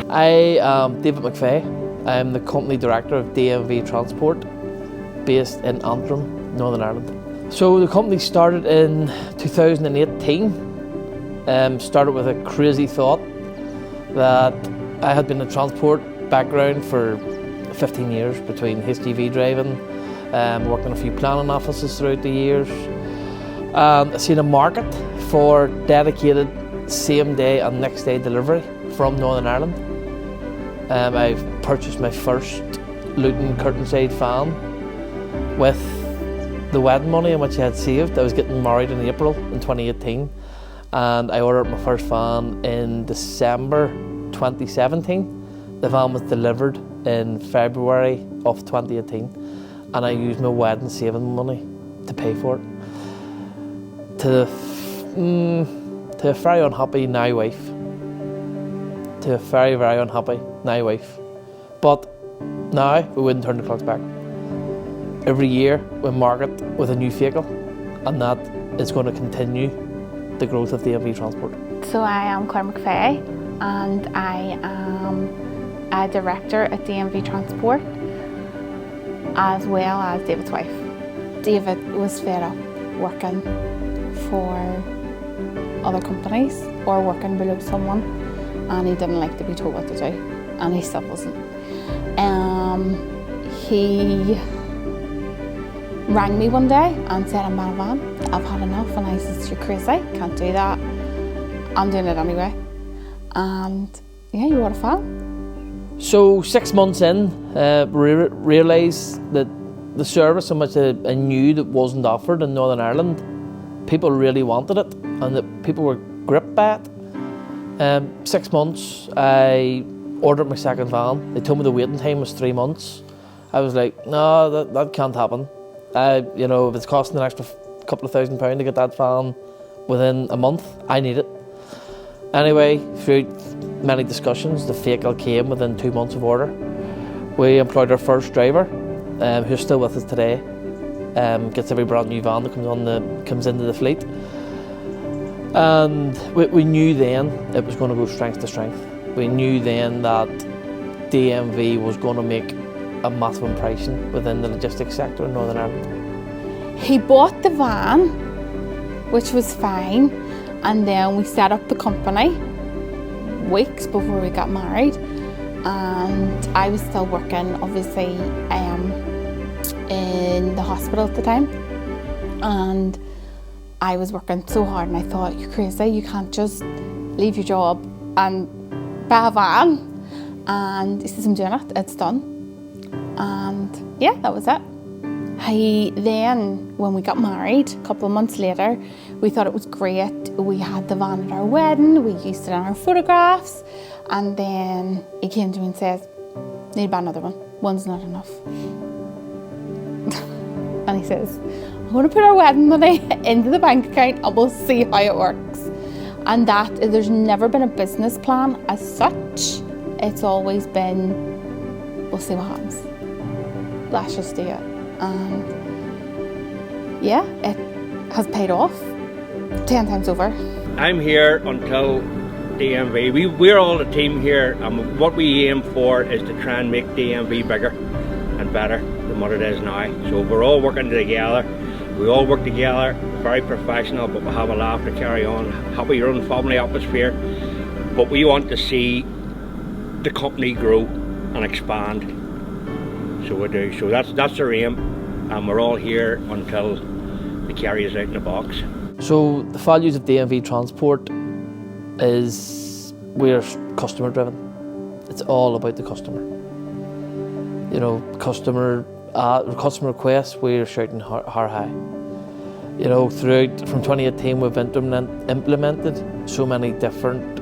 I am David McVeigh. I am the company director of DMV Transport, based in Antrim, Northern Ireland. So the company started in 2018. Started with a crazy thought that I had been in transport background for 15 years between HGV driving, worked in a few planning offices throughout the years. I seen a market for dedicated same day and next day delivery from Northern Ireland. I've purchased my first Luton curtainside van with the wedding money in which I had saved. I was getting married in April in 2018, and I ordered my first van in December 2017. The van was delivered in February of 2018, and I used my wedding saving money to pay for it. To a very unhappy now wife. To a very, very unhappy now wife. But now we wouldn't turn the clocks back. Every year we market with a new vehicle, and that is going to continue the growth of DMV Transport. So I am Claire McVeigh, and I am a director at DMV Transport, as well as David's wife. David was fed up working for other companies or working below someone, and he didn't like to be told what to do, and he still doesn't. He rang me one day and said, I'm out of van, I've had enough. And I said, you're crazy, can't do that. I'm doing it anyway. And yeah, you bought a van. So 6 months in, realised that the service in which I knew that wasn't offered in Northern Ireland, people really wanted it, and that people were gripped by it. 6 months, I ordered my second van. They told me the waiting time was 3 months. I was like, no, that can't happen. If it's costing an extra couple of £1,000 to get that van within a month, I need it. Anyway, through many discussions, the vehicle came within 2 months of order. We employed our first driver, who's still with us today. Gets every brand new van that comes into the fleet. And we knew then it was going to go strength to strength. We knew then that DMV was going to make a massive impression within the logistics sector in Northern Ireland. He bought the van, which was fine, and then we set up the company weeks before we got married, and I was still working, obviously, in the hospital at the time, and I was working so hard, and I thought, you're crazy, you can't just leave your job and buy a van. And he says, I'm doing it, it's done. And yeah, that was it. Then, when we got married, a couple of months later, we thought it was great. We had the van at our wedding, we used it in our photographs, and then he came to me and says, need to buy another one, one's not enough. And he says, I'm going to put our wedding money into the bank account and we'll see how it works. And there's never been a business plan as such. It's always been, we'll see what happens. Let's just do it. And yeah, it has paid off 10 times over. I'm here until DMV. We're all a team here, and what we aim for is to try and make DMV bigger and better than what it is now. So we're all working together. We all work together, very professional, but we have a laugh to carry on. Happy run family atmosphere. But we want to see the company grow and expand. So we do. So that's our aim, and we're all here until the carry is out in the box. So the values of DMV Transport is we're customer driven. It's all about the customer. Customer requests, we're shouting high. Throughout from 2018 we've implemented so many different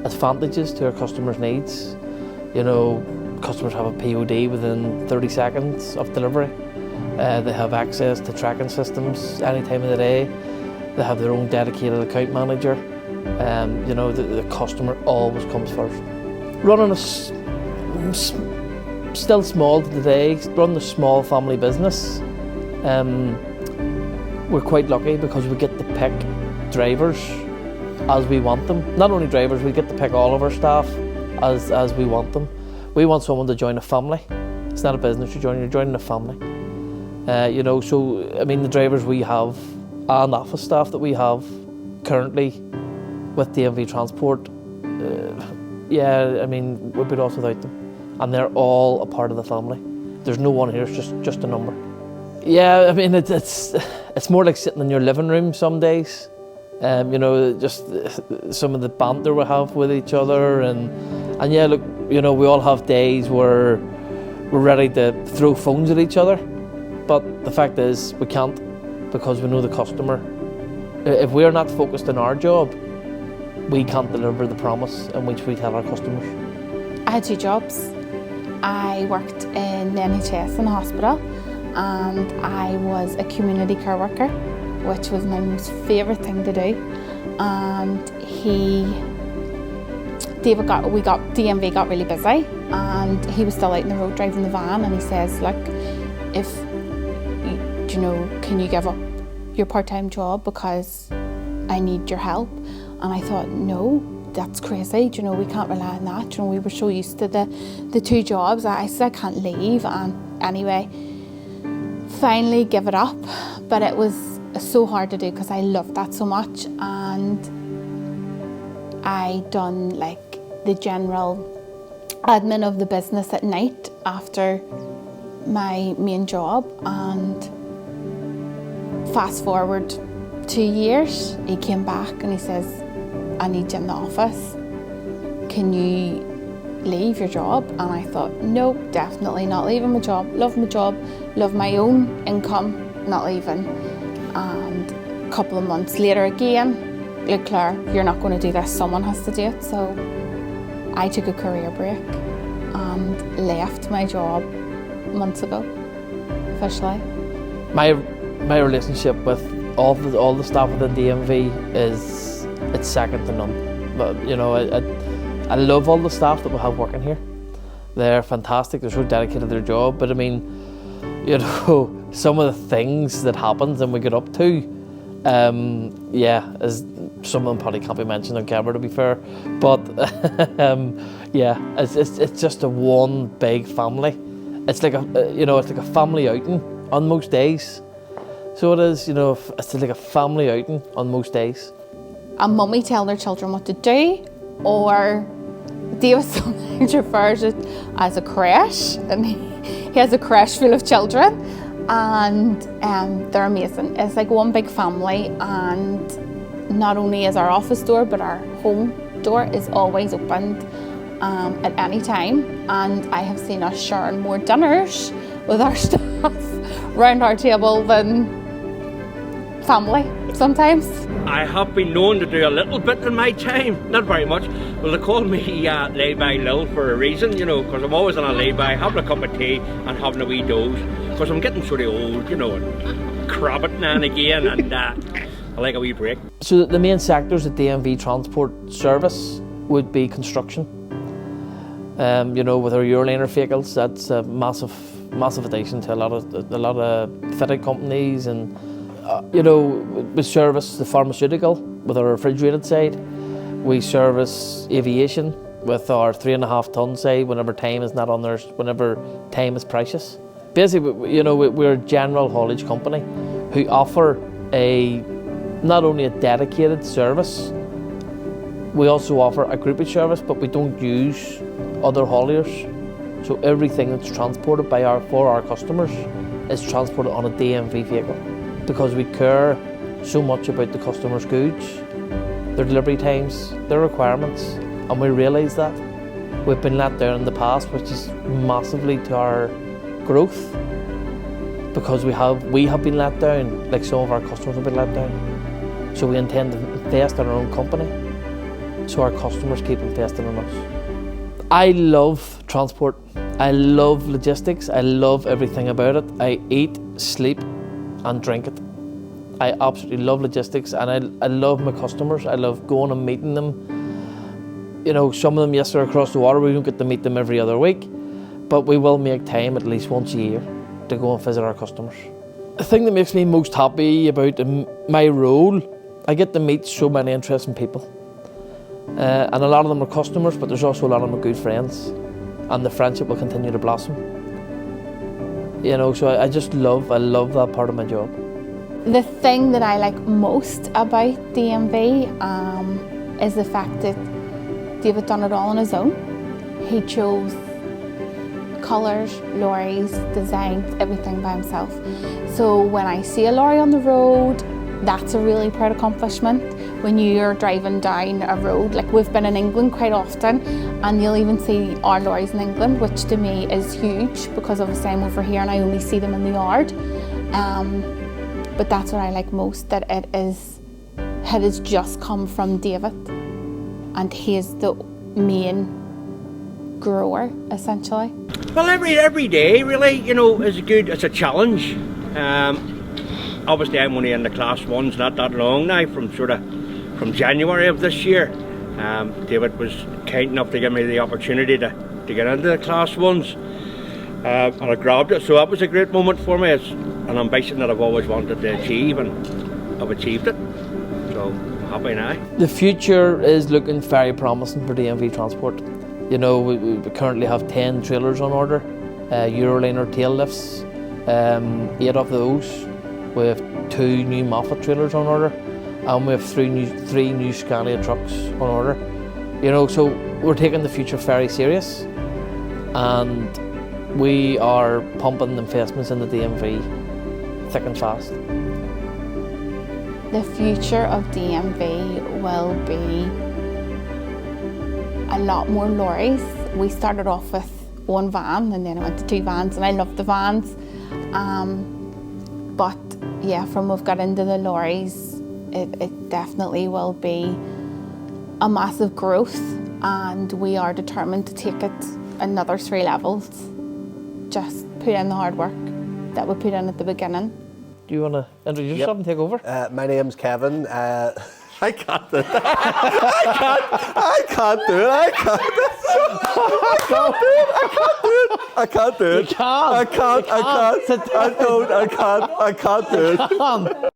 advantages to our customers' needs. Customers have a POD within 30 seconds of delivery. They have access to tracking systems any time of the day. They have their own dedicated account manager. The customer always comes first. Running still small today, running a small family business, we're quite lucky because we get to pick drivers as we want them. Not only drivers, we get to pick all of our staff as we want them. We want someone to join a family. It's not a business you're joining a family. So I mean, the drivers we have and office staff that we have currently with DMV Transport, we'd be lost without them. And they're all a part of the family. There's no one here, it's just a number. Yeah, I mean, it's more like sitting in your living room some days. Just some of the banter we have with each other, and yeah, look, we all have days where we're ready to throw phones at each other, but the fact is we can't, because we know the customer. If we're not focused on our job, we can't deliver the promise in which we tell our customers. I had 2 jobs. I worked in the NHS in the hospital, and I was a community care worker, which was my most favourite thing to do. And DMV got really busy, and he was still out in the road driving the van, and he says, look, can you give up your part-time job because I need your help? And I thought, no, that's crazy, we can't rely on that. We were so used to the 2 jobs. I said I can't leave, and anyway, finally give it up. But it was so hard to do because I loved that so much, and I done like the general admin of the business at night after my main job. And fast forward 2 years, he came back and he says, I need you in the office. Can you leave your job? And I thought, nope, definitely not leaving my job, love my own income, not leaving. And a couple of months later again, look, Claire, you're not going to do this, someone has to do it. So I took a career break and left my job months ago, officially. My relationship with all the staff within DMV it's second to none. But I love all the staff that we have working here. They're fantastic. They're so dedicated to their job. But I mean, some of the things that happens and we get up to, is some of them probably can't be mentioned on camera, to be fair. But it's just a one big family. It's like a family outing on most days. So it is, it's like a family outing on most days. A mummy telling their children what to do, or David sometimes refers it as a creche, and he has a creche full of children, and they're amazing. It's like one big family, and not only is our office door, but our home door is always opened at any time, and I have seen us sharing more dinners with our staff round our table than family sometimes. I have been known to do a little bit in my time, not very much. Well, they call me lay-by Lil for a reason, because I'm always on a lay-by, having a cup of tea and having a wee doze, because I'm getting sort of old, and crabbit now and again, and I like a wee break. So the main sectors of DMV Transport service would be construction. With our Euroliner vehicles, that's a massive addition to a lot of fitting companies, and we service the pharmaceutical with our refrigerated side. We service aviation with our 3.5 ton side whenever time is not on there, whenever time is precious. Basically, we're a general haulage company who offer not only a dedicated service, we also offer a groupage service, but we don't use other hauliers. So everything that's transported for our customers is transported on a DMV vehicle, because we care so much about the customer's goods, their delivery times, their requirements, and we realise that. We've been let down in the past, which is massively to our growth, because we have been let down, like some of our customers have been let down. So we intend to invest in our own company, so our customers keep investing in us. I love transport. I love logistics. I love everything about it. I eat, sleep, and drink it. I absolutely love logistics, and I love my customers. I love going and meeting them. Some of them, yes, they're across the water. We don't get to meet them every other week, but we will make time at least once a year to go and visit our customers. The thing that makes me most happy about my role, I get to meet so many interesting people. And a lot of them are customers, but there's also a lot of them are good friends, and the friendship will continue to blossom. You know, so I love that part of my job. The thing that I like most about DMV is the fact that David done it all on his own. He chose colours, lorries, designs, everything by himself. So when I see a lorry on the road, that's a really proud accomplishment. When you're driving down a road, like we've been in England quite often, and you'll even see our lorries in England, which to me is huge because obviously I'm over here and I only see them in the yard. But that's what I like most, that it has just come from David, and he is the main grower essentially. Well, every day really, you know, is good. It's a challenge. Obviously, I'm only in the class ones not that long now, from January of this year. David was kind enough to give me the opportunity to get into the class ones, and I grabbed it. So that was a great moment for me. It's an ambition that I've always wanted to achieve, and I've achieved it. So I'm happy now. The future is looking very promising for DMV Transport. You know, we currently have 10 trailers on order, Euroliner tail lifts, 8 of those. We have 2 new Moffat trailers on order, and we have 3 new Scania trucks on order. You know, so we're taking the future very serious, and we are pumping investments in the DMV thick and fast. The future of DMV will be a lot more lorries. We started off with 1 van, and then I went to 2 vans, and I love the vans. But yeah, from we've got into the lorries, it definitely will be a massive growth, and we are determined to take it another 3 levels. Just put in the hard work that we put in at the beginning. Do you want to introduce yourself and take over? My name's Kevin. I can't do it. I can't do it. I can't do it. I can't do it. You can. I can't. You can. I can't. I don't. I can't do it.